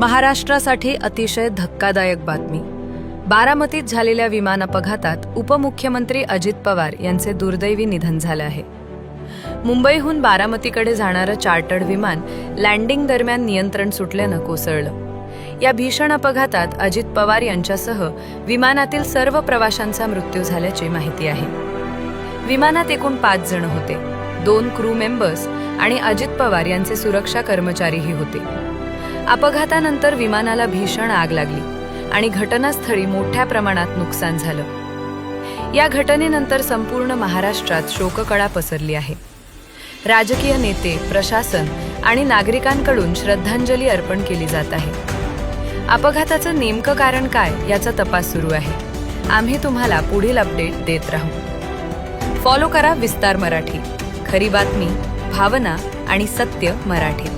महाराष्ट्रासाठी अतिशय धक्कादायक बातमी. बारामतीत झालेल्या विमान अपघातात उपमुख्यमंत्री अजित पवार यांचे दुर्दैवी निधन झाले आहे. मुंबईहून बारामतीकडे जाणारं चार्टर्ड विमान लँडिंग दरम्यान नियंत्रण सुटल्यानं कोसळलं. या भीषण अपघातात अजित पवार यांच्यासह विमानातील सर्व प्रवाशांचा मृत्यू झाल्याची माहिती आहे. विमानात एकूण 5 जण होते. 2 क्रू मेंबर्स आणि अजित पवार यांचे सुरक्षा कर्मचारीही होते. अपघातानंतर विमानाला भीषण आग लागली आणि घटनास्थळी मोठ्या प्रमाणात नुकसान झालं. या घटनेनंतर संपूर्ण महाराष्ट्रात शोककळा पसरली आहे. राजकीय नेते, प्रशासन आणि नागरिकांकडून श्रद्धांजली अर्पण केली जात आहे. अपघाताचं नेमकं कारण काय याचा तपास सुरू आहे. आम्ही तुम्हाला पुढील अपडेट देत राहू. फॉलो करा विस्तार मराठी. खरी बातमी, भावना आणि सत्य मराठी.